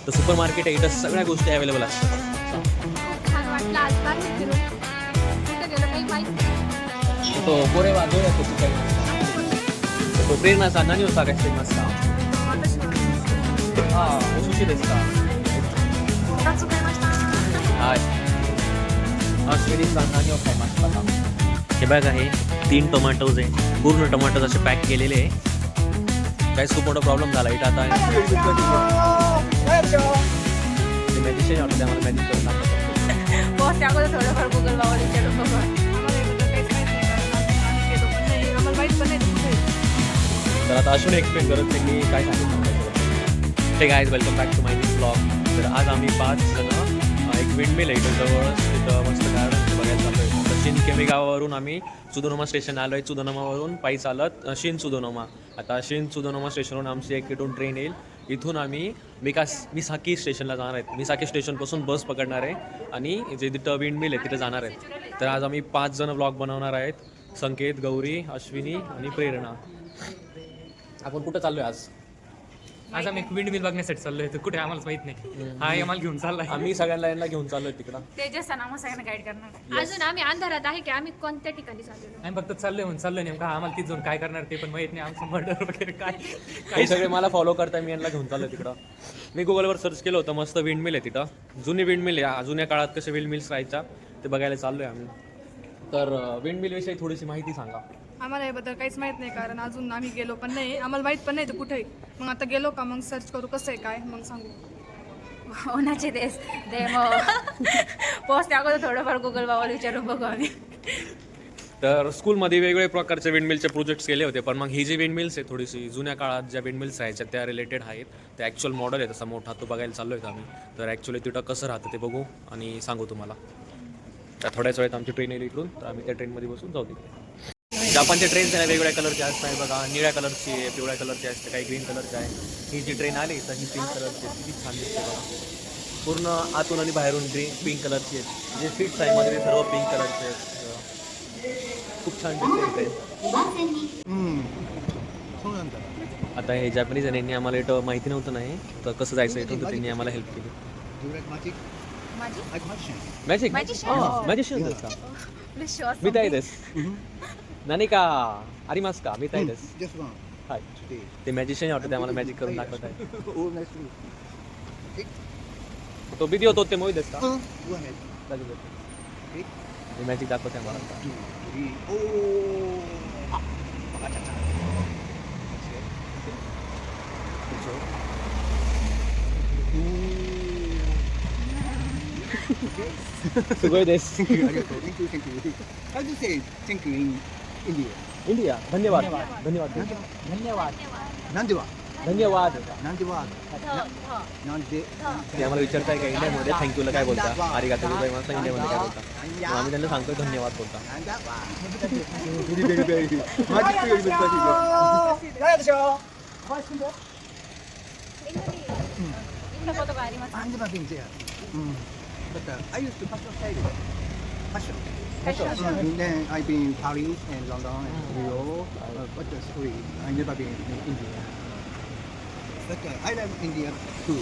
तर super market आहे, इथं सगळ्या गोष्टी अवेलेबल असतात. छान वाटलं आज बाहेर फिरून. कुठे गेलो काही माहित नाही. तो गोरे वाजो या तो काही तो प्रेरणाचा नानी होता काय फेमस का हा सुशी देस का हाय ऑस्ट्रेलियन नानी होता फेमस का. हे बघा हे 3 टोमॅटोज आहे, पूर्ण टोमॅटोज असे पॅक केलेले आहे. काही खूप मोठा प्रॉब्लेम झाला इथं आता मॅजिशियन वाटतं आम्हाला मॅजिक करून दाखवतो. बॉस त्यामध्ये थोडंफार गुगल बाबा विचारून बघा. आम्हाला माहित पण नाही. तर आता अश्विनी एक्सप्लेन करत त्यांनी काय सांगितलं. Hey guys welcome back to my new blog. तर आज आम्ही 5 जण एक विंडमिल आहे इथं जवळ, तिथं मस्त गार्डन बघायला चाललो आहे. तर शिनकेमी गावावरून आम्ही सुदोनोमा स्टेशन आलो आहे. सुदोनोमावरून पायी चालत शिन सुदोनोमा. आता शिन सुदोनोमा स्टेशनवरून आमची एक इथून ट्रेन येईल. इथून आम्ही मिसाकी स्टेशनला जाणार आहेत. मिसाकी स्टेशनपासून बस पकडणार आहे आणि जे तिथं विंडमिल आहे तिथं जाणार आहेत. तर आज आम्ही 5 जण ब्लॉग बनवणार आहेत. संकेत, गौरी, अश्विनी आणि प्रेरणा. आपण कुठं चाललोय आज? आज आम्ही एक विंडमिल बघण्यासाठी चाललोय. तर कुठे आम्हाला माहित नाही. हा आम्हाला घेऊन चाललाय. आम्ही सगळ्यांना यांना घेऊन चाललोय तिकडं. तेजस आम्हाला सगळ्यांना गाईड करणार. अजून आम्ही अंधारात आहे की आम्ही कोणत्या ठिकाणी चाललेलो. आम्ही फक्त चाललोय म्हणून चाललोय. नेमका आम्हाला तिथं जाऊन काय करणार ते पण माहित नाही. आमचं मर्डर वगैरे काय काही सगळे मला फॉलो करताय, मी यांना घेऊन चाललोय तिकडं. मी गुगलवर सर्च केलं होतं, मस्त विंडमिल आहे तिथं. जुनी विंडमिल आहे, जुन्या काळात कसे विंडमिल्स राहायच्या ते बघायला चाललोय आम्ही. तर विंडमिल विषयी थोडीशी माहिती सांगा. आम्हाला याबद्दल काहीच माहित नाही, कारण अजून आम्ही गेलो पण नाही. आम्हाला माहित पण नाही तर कुठे. मग आता गेलो का मग सर्च करू कसं आहे काय मग सांगू. होण्याचे देश दे मग बॉस त्यामध्ये थोडंफार गुगल बाबा विचारून बघू आम्ही. तर स्कूलमध्ये वेगवेगळे प्रकारचे विंडमिलचे प्रोजेक्ट्स केले होते, पण मग ही जी विंडमिल्स आहे थोडीशी जुन्या काळात ज्या विंडमिल्स राहायच्या त्या रिलेटेड आहेत. ते ॲक्च्युअल मॉडेल आहे तसा मोठा, तो बघायला चाललो आहेत आम्ही. तर ॲक्च्युअली तिथं कसं राहतं ते बघू आणि सांगू तुम्हाला. तर थोड्याच वेळात आमची ट्रेन येईल इकडून, तर आम्ही त्या ट्रेनमध्ये बसून जाऊ तिथे. जापानचे ट्रेन्स आहे वेगवेगळ्या कलरचे असतात बघा. निळ्या कलरची आहे, पिवळ्या कलरची असते, काही ग्रीन कलरची आहे. ही जी ट्रेन आली तर ही पिंक कलरची आहे, किती छान दिसते बघा. पूर्ण आतून आणि बाहेरून पिंक कलरची आहेत. जे सीट्स आहे मध्ये ते सर्व पिंक कलरचे आहेत. खूप छान दिसते ट्रेन. आता हे जॅपनीज आहे, यांनी आम्हाला इथं माहिती नव्हतं नाही तर कसं जायचं इथून, तर त्यांनी आम्हाला हेल्प केली. मॅजिक मॅजिशियन का मी ताई देस नानी का आरिमास का मी ताई देस. हाय ते मॅजिशियन वाटतं, ते आम्हाला मॅजिक करून दाखवत आहे. तो व्हिडिओ तो ते मोहित देस का मॅजिक दाखवते आम्हाला. सुगोय देस. How do you say thank you in India? India धन्यवाद धन्यवाद Nandewa. धन्यवाद. Nandewa. ते आम्हाला विचारताय का इंडियामध्ये थँक्यूला काय बोलता, आरिगातो गोजाइमास इंडियामध्ये काय बोलता. मग आम्ही त्यांना सांगतो धन्यवाद बोलता. But I used to fashion. Then I've been in Paris and London and Rio. But the story, I never been in India. But I love India too.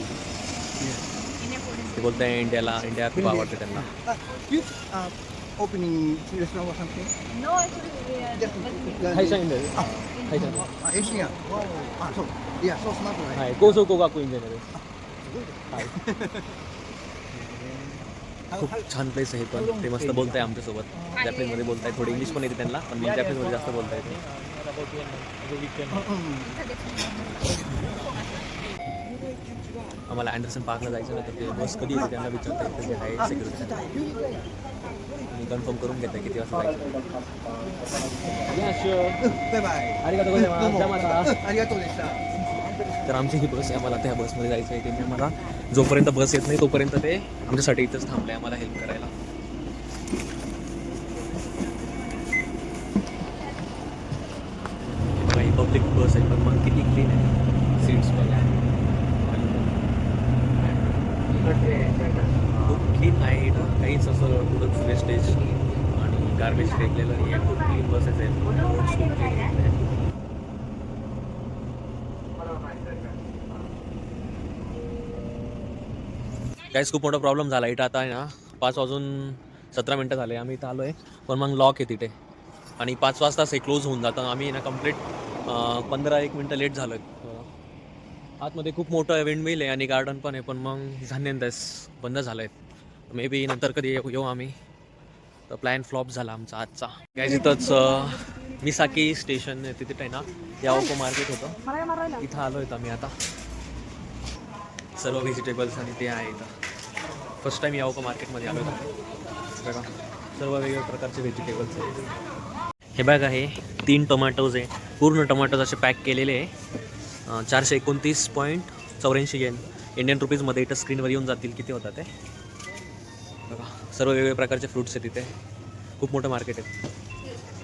Yeah. ते बोलताय इंडिया खूप आवडते त्यांना. You opening restaurant or something? No, actually, हाय सांगितलं हाय सांगितलं Engineer. So yeah, so smart right? हाय कोसो कोगाकू engineer. हाय खूप छान प्लेस आहे पण ते मस्त बोलताय आमच्यासोबत. जॅपनीजमध्ये बोलताय, थोडी इंग्लिश पण येते त्यांना, पण जॅपनीजमध्ये जास्त बोलता येते. आम्हाला अँडरसन पार्कला जायचं नाही तर ते बस कधी येते त्यांना विचारता येतं जे आहे सिक्युरिटी. मी कन्फर्म करून घेते किती वाजता जायचं. Bye bye. arigatou gozaimasu. Arigatou desu. तर आमची ही बस आहे, आम्हाला त्या बसमध्ये जायचं आहे. त्यांनी आम्हाला जोपर्यंत बस येत नाही तोपर्यंत ते आमच्यासाठी इथंच थांबले आम्हाला हेल्प करायला. काही पब्लिक बस आहे पण मग किती क्लीन आहे सीट्स बघा. खूप क्लीन आहे इथं, काहीच असं कुठंच वेस्टेज आणि गार्बेज फेकलेलं नाही आहे. खूप क्लीन बसेस आहेत, रोड्स खूप क्लीन आहेत. काहीच खूप मोठा प्रॉब्लेम झाला इथं. आता आहे ना 5:17 झाले, आम्ही इथं आलो आहे, पण मग लॉक आहे तिथे आणि 5 वाजताच हे क्लोज होऊन जातं. आम्ही ना कंप्लीट 15-1 मिनटं लेट झालो आहे. आतमध्ये खूप मोठं विंडमिल आहे आणि गार्डन पण आहे, पण मग झान्यंदस बंद झालं आहे. मे बी नंतर कधी येऊ आम्ही. तर प्लॅन फ्लॉप झाला आमचा आजचा. काय इथंच मिसाकी स्टेशन आहे तिथे आहे ना, याओको मार्केट होतं, इथं आलो आहेत आम्ही आता. सर्व व्हेजिटेबल्स आणि ते आहे इथं. फर्स्ट टाईम याओको मार्केटमध्ये आलो होतो. बघा सर्व वेगवेगळ्या प्रकारचे व्हेजिटेबल्स आहेत. हे बघा, हे 3 टोमॅटोज आहे. पूर्ण टोमॅटोज असे पॅक केलेले आहे. 429.84 येन इंडियन रुपीजमध्ये इथं स्क्रीनवर येऊन जातील किती होतात ते. बघा सर्व वेगवेगळ्या प्रकारचे फ्रूट्स आहेत तिथे. खूप मोठं मार्केट आहे.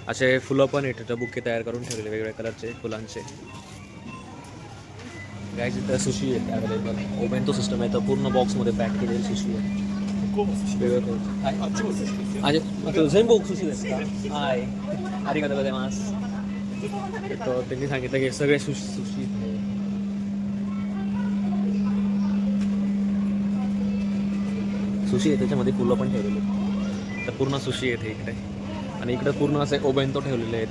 असे फुलं पण आहेत तिथं, बुके तयार करून ठेवलेले वेगवेगळ्या कलरचे फुलांचे. गाईज इथं सुशी आहे अवेलेबल. ओबेंतो सिस्टम आहे तर पूर्ण बॉक्समध्ये पॅक केलेली सुशी आहे. झेंबो सुशी देस का? हाय, आरिगातो गोजाइमासु. तर त्यांनी सांगितलं की सगळे सुशी आहे, त्याच्यामध्ये फुलं पण ठेवलेली. तर पूर्ण सुशी आहेत इकडे. आणि इकडे पूर्ण असे ओबेंतो ठेवलेले आहेत.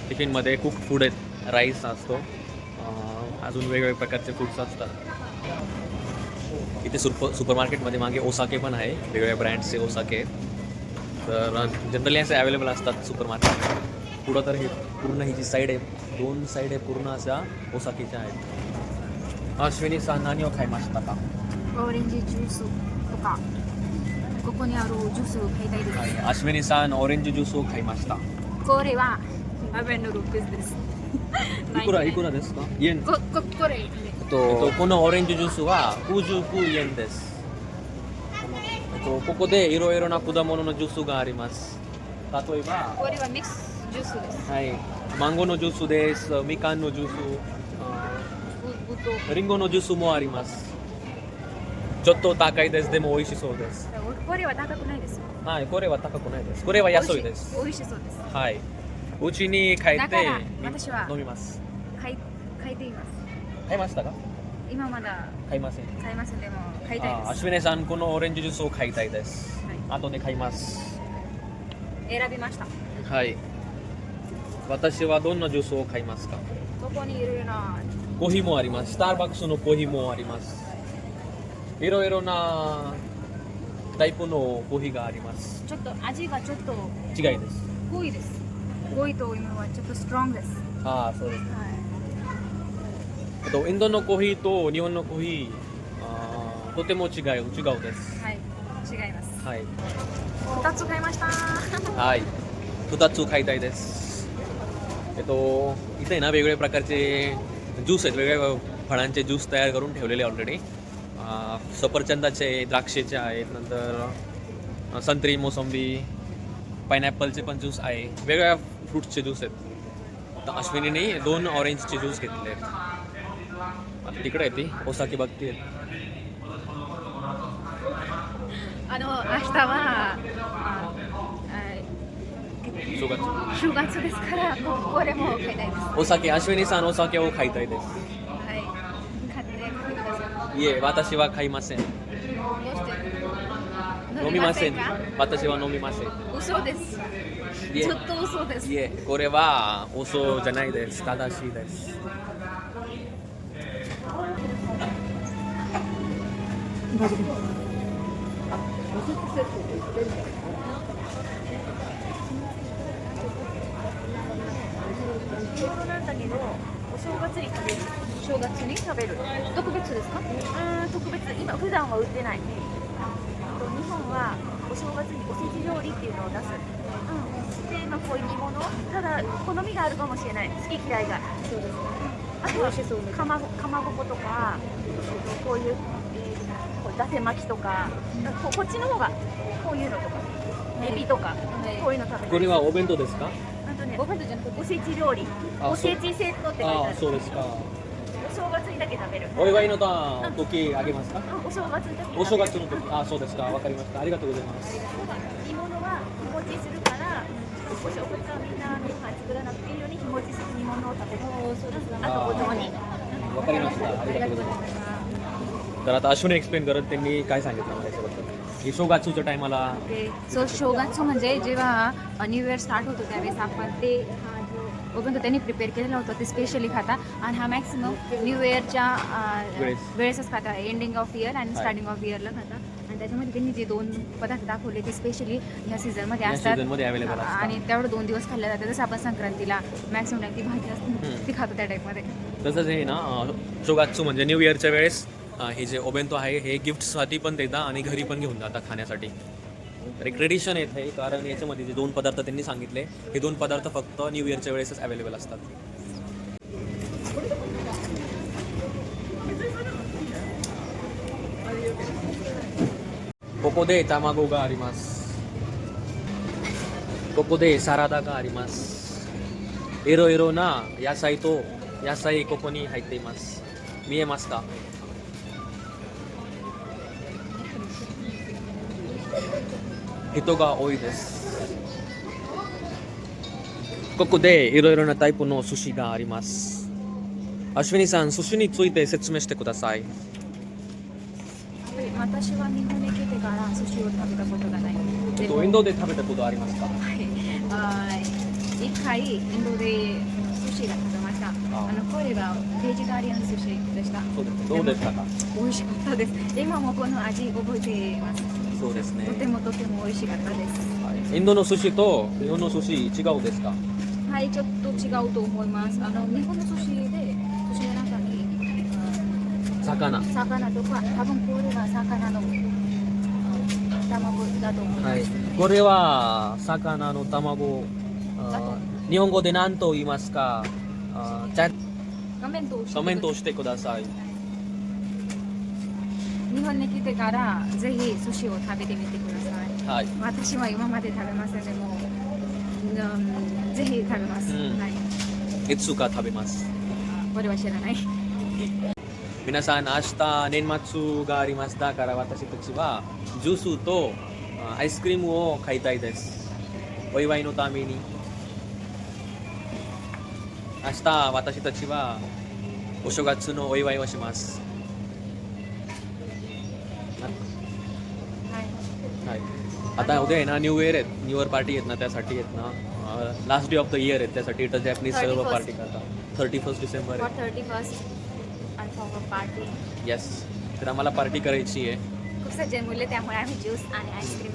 टिफिनमध्ये कुक फूड आहेत, राईस असतो, अजून वेगवेगळ्या प्रकारचे फूड्स असतात. इथे सुपर मार्केटमध्ये मागे ओसाके पण आहे, वेगवेगळ्या ब्रँड्सचे ओसाके. तर जनरली असे अवेलेबल असतात सुपर मार्केट. पुढं तर हे पूर्ण ही जी साईड आहे, 2 साईड आहे पूर्ण अशा ओसाकेच्या आहेत. अश्विनी सान नानी ओ खाइमाशिता का? オレンジジュースとかここにあるジュースを買いたいです。 अश्विनी सान ऑरेंज ज्यूसを買いました。これは760です。いくらですか？円。これこのオレンジジュースは99円です。ここでいろいろな果物のジュースがあります。例えば、これはミックスジュースです。はい、マンゴーのジュースです。みかんのジュース、リンゴのジュースもあります。ちょっと高いです。でも美味しそうです。これは高くないです。はい、これは高くないです。これは安いです。美味しそうです。はい。うちに帰ってだから私は飲みます。買いています。買いましたか？今まだ買いません。買いません。でも買いたいです。アシュベネさん、このオレンジジュースを買いたいです。はい、後で買います。選びました。はい。私はどんなジュースを買いますか？ここにいろいろなコーヒーもあります。スターバックスのコーヒーもあります。いろいろなタイプのコーヒーがあります。ちょっと味がちょっと違いです。濃いです。濃いと今はちょっとストロングです。ああ、そうです。はインドのコーヒーと日本のコーヒー、とても違うです。い。はい。違います。はい。 2つ買いました。はい。2つ買いたいです。इथे ना वेगवेगळ्या प्रकारचे ज्यूस आहेत, वेगवेगळ्या फळांचे ज्यूस तयार करून ठेवलेले ऑलरेडी. सफरचंदाचे, द्राक्षेचे आहेत, नंतर संत्री, मोसंबी, पायनॅपलचे पण ज्यूस आहे, वेगवेगळ्या फ्रूट्सचे ज्यूस आहेत. तर अश्विनीने 2 ऑरेंजचे ज्यूस घेतलेले आहेत. आता तिकडे आहे ती ओसाकी बघते. 明日は正月ですからこれも買いたいです。お酒、アシュニさんお酒を買いたいです。はい。買ってください。いえ、私は買いません。どうして飲みません。か？私は飲みません。嘘です。いえちょっと嘘です。いえ、これは嘘じゃないです。正しいです。なんだけど、お正月に食べる。正月に食べる。特別ですか？特別。今普段は売ってない。日本はお正月におせち料理っていうのを出す。で、こういう煮物。ただ好みがあるかもしれない。好き嫌いが。そうですね。あとはかまぼことか、こういう伊達巻きとか、こっちの方がこういうのとか、エビとか、こういうの食べる。これはお弁当ですか？お弁当じゃなくておせち料理。おせちセットって書いてある。そうですか。お正月にだけ食べる。お祝いの時あげますか？お正月にだけ。お正月の時。そうですか。わかりました。ありがとうございます。煮物は日持ちするから、お正月はみんなご飯作らなくていいように日持ちする煮物を食べる。あとお雑煮。わかりました。ありがとうございます。तर आता अश्विनी एक्सप्लेन करत त्यांनी काय सांगितलं मला याच्याबद्दल. ही शोगाचूच्या टायमाला ओके सो शोगात्सू म्हणजे जेव्हा न्यू इयर स्टार्ट होतो त्यावेळेस आपण ते हा जो ओपन त्यांनी प्रिपेअर केलेला होता ते स्पेशली खाता आणि हा मॅक्सिमम न्यू इयरच्या वेळेसच खाता एंडिंग ऑफ इयर आणि स्टार्टिंग ऑफ इयरला खाता आणि त्याच्यामध्ये त्यांनी जे 2 पदार्थ दाखवले ते स्पेशली ह्या सीझनमध्ये या असतात सीझनमध्ये अवेलेबल असतात. आणि तेवढं 2 दिवस खाल्ल्या जातात जसं आपण संक्रांतीला मॅक्सिमम ती भाजी असते ती खातो त्या टाईपमध्ये. तसंच हे ना शोगात्सू म्हणजे न्यू इयरच्या वेळेस हे जे ओबेंतो आहे हे गिफ्टसाठी पण देतात आणि घरी पण घेऊन जातात खाण्यासाठी. तर एक ट्रेडिशन येत आहे कारण याच्यामध्ये जे 2 पदार्थ त्यांनी सांगितले हे 2 पदार्थ फक्त न्यू इयरच्या वेळेसच अवेलेबल असतात. कोको दे तामागो गा आरिमास. कोको दे सारादा गा आरिमास. एरो एरो ना यासाई तो यासाई कोकोनी हायते मास. मिएमास का. 人が多いです。ここでいろいろなタイプの寿司があります。アシュニさん、寿司について説明してください。私は日本に来てから寿司を食べたことがない。でもインドで食べたことありますか？一回インドで寿司が食べました。これはベジタリアン寿司でした。そうです。どうでしたか？美味しかったです。今もこの味覚えています。そうですね。とてもとても美味しかったです。インドの寿司と日本の寿司違うですか？はい、ちょっと違うと思います。日本の寿司で寿司の中に魚とか多分これは魚の卵だと思います。はい。これは魚の卵。日本語で何と言いますか？画面通してコメントをしてください。日本に来てからぜひ寿司を食べてみてください。はい。私は今まで食べませんでも、ぜひ食べます。いつか食べます。これは知らない。皆さん、明日年末がありますだから私たちはジュースとアイスクリームを買いたいです。お祝いのために。明日私たちはお正月のお祝いをします。はい。आता उद्या आहे ना न्यू इयर आहेत, न्यू इयर पार्टी आहेत ना त्यासाठी आहेत ना last day of the year आहेत त्यासाठी इथं जॅपनीज सर्व पार्टी करतात 31 December For 31st and for a party. Yes तर आम्हाला पार्टी करायची आहे. खूप सारे मुले त्यामुळे आम्ही ज्यूस आणि ice cream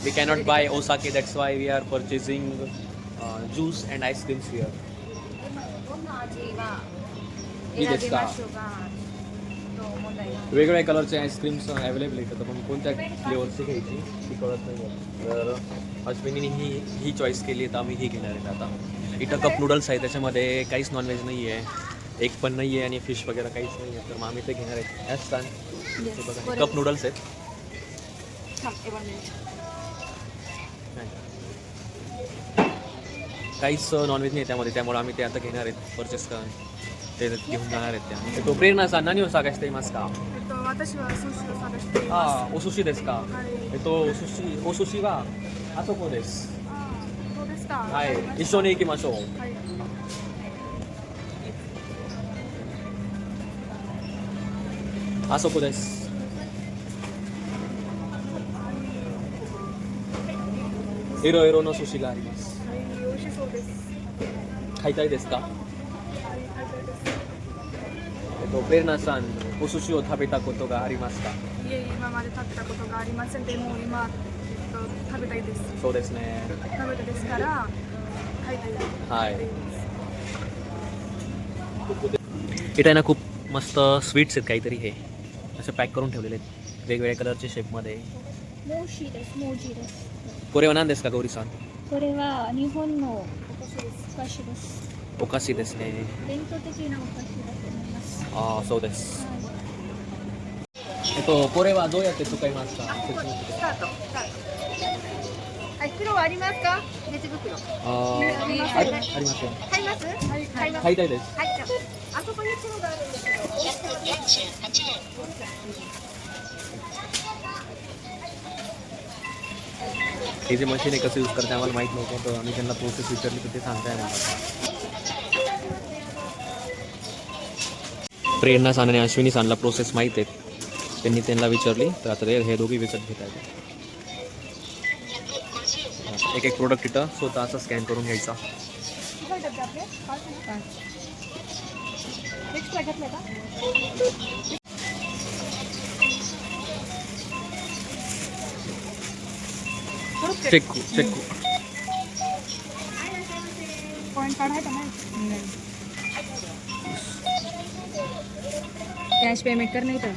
We cannot buy osake, that's why we are purchasing juice and ice creams here. どんな味はいいですか？選びましょうかと問題が。 वेगवेगळ्या कलरचे आईस्क्रीम्स अवेलेबल आहेत पण कोणत्या फ्लेवरची घ्यायची ती कळत नाही. तर अश्विनीने ही चॉईस केली आहे तर आम्ही ही घेणार आहे. आता इथं कप नूडल्स आहे त्याच्यामध्ये काहीच नॉनव्हेज नाही आहे, एक पण नाही आहे आणि फिश वगैरे काहीच नाही आहे तर मग आम्ही ते घेणार आहे. याच छान कप नूडल्स आहेत. काहीच नॉनव्हेज नाही त्यामध्ये त्यामुळे आम्ही ते आता घेणार आहेत परचेस कर ते घेऊन जाणार आहेत त्या. तो प्रेरणा सा नानी होसा काय मास का? 私は寿司を探しています。ああ、お寿司ですか。お寿司はあそこです。そうですか。はい、一緒に行きましょう。はい。あそこです。いろいろの寿司があります。はい、美味しそうです。買いたいですか？はい、買いたいです。プレナさん、お寿司を食べたことがありますか？いえいえ、今まで食べたことがありませんでも今、食べたいです。そうですね。食べたいですから、買いたいです。はい。इथे ना खूप मस्त स्वीट्स आहेत काहीतरी हे असे पॅक करून ठेवलेले आहेत वेगवेगळ्या कलरचे शेपमध्ये. モーシーです。モージーです。 これは何ですか、ゴリさん？これは日本のお菓子です。お菓子です。お菓子ですね。伝統的なお菓子だと思います。ああ、そうです。はい。これはどうやって使いますか？スタート。はい、袋はありますか？レジ袋。ありません。買います？はい、買います。買いたいです。はい、じゃあ、あそこに袋があるんですけど。 हे जे मशीन आहे कसं यूज करते आम्हाला माहीत नव्हतं तर आम्ही त्यांना प्रोसेस विचारली तर ते सांगताय मला. प्रेरणा सान आणि अश्विनी सानला प्रोसेस माहीत आहे त्यांना विचारली तर आता हे दोघी विकत घेत आहेत. एक एक प्रोडक्ट इथं स्वतः असं स्कॅन करून घ्यायचा. एक्स्ट्रा घेतलं का? चेक्कू पॉईंट काढायचा नाही. कॅश पेमेंट कर नाही तर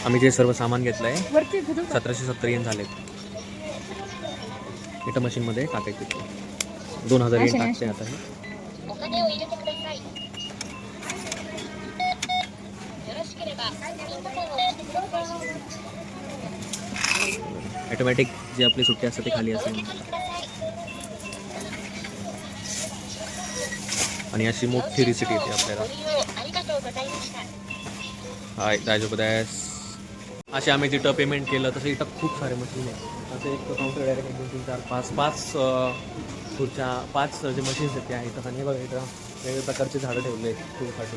आम्ही जे सर्व सामान घेतलं आहे वरती घेतो का? 1770 येन झालेत. इथं मशीनमध्ये टाकायचे 2000 येन टाकते आता हे. ऑटोमॅटिक जे आपली सुट्टी असते ते खाली असेल आणि अशी मोठी रिसिट येते आपल्याला. हाय दायजोबदास. असे आम्ही तिथं पेमेंट केलं. तसं इथं खूप सारे मशीन आहेत. असं एक काउंटर डायरेक्ट 1 2 3 4 5 खुर्च्या 5 जे मशीन्स आहेत ते आहेत. आणि बघा इथं वेगवेगळ्या प्रकारचे झाडं ठेवले आहेत फूलसाठी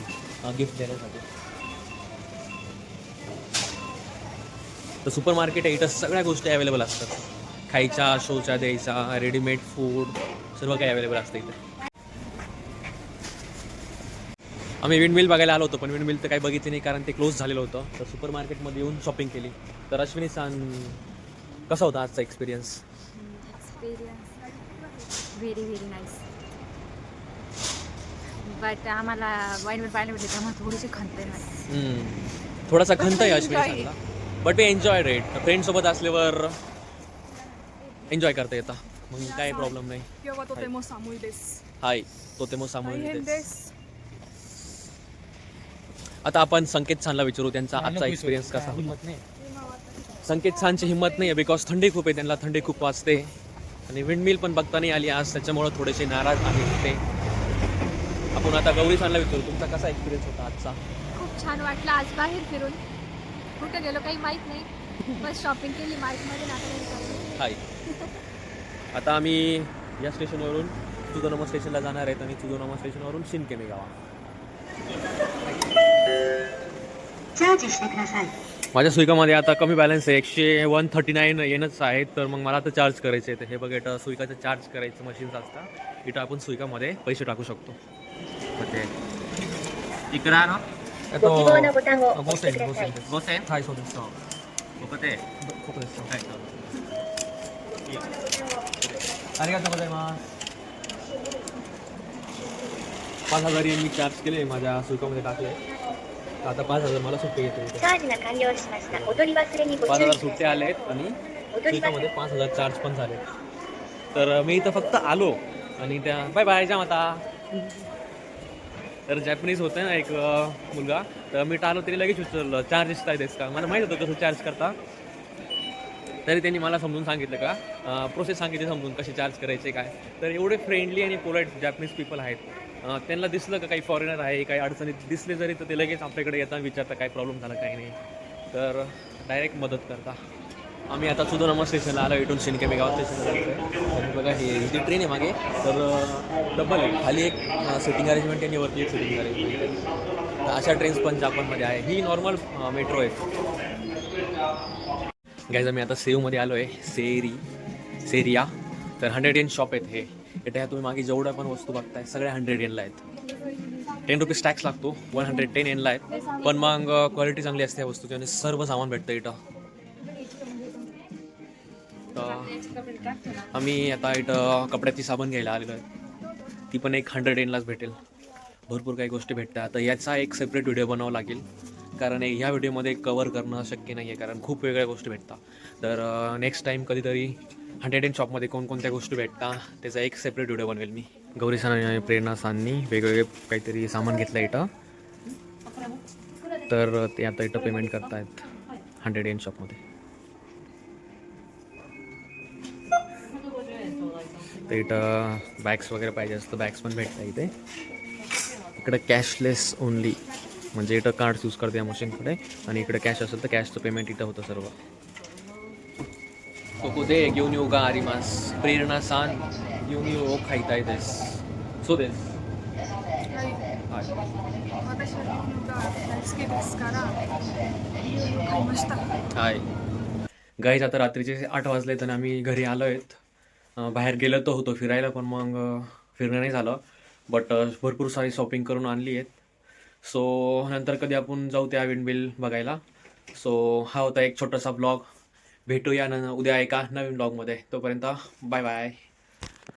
गिफ्ट देण्यासाठी. तर सुपर मार्केट आहे इथं सगळ्या गोष्टी अवेलेबल असतात. खायच्या शोच्या द्यायचा रेडीमेड फूड सर्व काही अवेलेबल असतं इथे. आम्ही विंडमिल बघायला आलो होतो पण विंडमिल तर काही बघितली नाही कारण ते क्लोज झालेलं होतं. तर सुपर मार्केटमध्ये येऊन शॉपिंग केली. तर अश्विनी सांग कसा होता आजचा experience? Very very nice. But आम्हाला वाईन पाहायला भेटले त्यामुळे थोडीशी खंत आहे. थोडासा खंत आहे अश्विनी सांगला बट वी एन्जॉय रेट. फ्रेंडसोबत असल्यावर एन्जॉय करता येतं मग काही प्रॉब्लेम नाही. किंवा तो ते सामूहिक देस. हाय तो ते मग सामोरे देस. आता आपण संकेत छानला विचारू त्यांचा आजचा एक्सपिरियन्स कसा होता. संकेत छानची हिंमत नाही आहे बिकॉज थंडी खूप आहे. त्यांना थंडी खूप वाजते आणि विंडमिल पण बघता नाही आली आज त्याच्यामुळं थोडेसे नाराज आहेत ते. आपण आता गौरी छानला विचारू तुमचा कसा एक्सपिरियन्स होता आजचा? खूप छान वाटलं आज बाहेर फिरून. कुठे गेलो काही माहीत नाही. बस शॉपिंग केली मार्केटमध्ये नाटक. हाय आता आम्ही या स्टेशनवरून सुदोनामा स्टेशनला जाणार आहेत आणि सुदोनामा स्टेशनवरून शिनकेमे गावा. माझ्या सुईकामध्ये आता कमी बॅलन्स आहे 139 येणंच आहे. तर मग मला आता चार्ज करायचे आहे. हे बघ इथं सुईकाचं चार्ज करायचं मशीन्स असतात. इथं आपण सुईकामध्ये पैसे टाकू शकतो. ते इकडं ना तो गोसेन हाय सोडून ते arigatou gozaimasu. 5000 येन मी चार्ज केले माझ्या सुईकामध्ये टाकले. आता 5000 मला सुट्टे येते. 5000 सुट्टे आले आहेत आणि सुईकामध्ये 5000 चार्ज पण झाले. तर मी इथं फक्त आलो आणि त्या बाय बाय जाम आता. तर जॅपनीज होतं ना एक मुलगा तर मी टाळलो तरी लगेच विचारलं चार्जेस काय देस का. मला माहीत होतं कसं चार्ज करता तरी त्यांनी मला समजून सांगितलं का प्रोसेस सांगितली समजून कसे चार्ज करायचे काय. तर एवढे फ्रेंडली आणि पोलाईट जॅपनीज पीपल आहेत. त्यांना दिसलं का काही फॉरेनर आहे काही अडचणीत दिसले जरी तर ते लगेच आपल्याकडे येतात विचारता काय प्रॉब्लेम झाला काही नाही. तर डायरेक्ट मदत करता. आम्ही आता सुदोनामा स्टेशनला आलो. इथून शिनकेमे गाव स्टेशनला जायचं आहे. बघा ही ट्रेन आहे मागे तर डबल आहे. खाली एक सिटिंग अरेंजमेंट आणि वरती एक सिटिंग अरेंजमेंट. अशा ट्रेन्स पण जापानमध्ये आहे. ही नॉर्मल मेट्रो आहे. गाईज आम्ही आता सेऊमध्ये आलो आहे. सेरिया. तर 100 येन शॉप आहेत हे. इथे तुम्ही मागे जेवढ्या पण वस्तू बघताय सगळ्या 100 येनला आहेत. 10 रुपीज टॅक्स लागतो. 110 येनला आहेत पण मग क्वालिटी चांगली असते या वस्तूची आणि सर्व सामान भेटतं इथं. आम्ही आता इथं कपड्याची साबण घ्यायला आलेलो आहे. ती पण एक 100 येनलाच भेटेल. भरपूर काही गोष्टी भेटतात. तर याचा एक सेपरेट व्हिडिओ बनावं लागेल कारण ह्या व्हिडिओमध्ये कवर करणं शक्य नाही आहे कारण खूप वेगळ्या गोष्टी भेटतात. तर नेक्स्ट टाईम कधीतरी 100 येन शॉपमध्ये कोणकोणत्या गोष्टी भेटतात त्याचा एक सेपरेट व्हिडिओ बनवेल मी. गौरी सान आणि प्रेरणा साननी वेगवेगळे काहीतरी सामान घेतलं इथं. तर ते आता इथं पेमेंट करतायत 100 येन शॉपमध्ये. तर इथं बॅग्स वगैरे पाहिजे असतं बॅग्स पण भेटतात इथे. इकडे कॅशलेस ओनली म्हणजे इथं कार्ड यूज करते या मशीनकडे आणि इकडे कॅश असेल तर कॅशचं पेमेंट इथं होतं सर्व. कोको दे घेऊन येऊ का आरिमास. प्रेरणा सान घेऊन येऊ खायता येतेस सो देस. हाय हाय गाईज, आता रात्रीचे 8 वाजले तर आम्ही घरी आलो आहेत. बाहेर गेलो तर होतो फिरायला, पण मग फिरणं नाही झालं. बट भरपूर सारी शॉपिंग करून आणली आहेत. सो नंतर कधी आपण जाऊ त्या विंडमिल बघायला. सो हा होता एक छोटासा ब्लॉग. भेटूया उद्या एका नवीन ब्लॉगमध्ये. तोपर्यंत बाय बाय.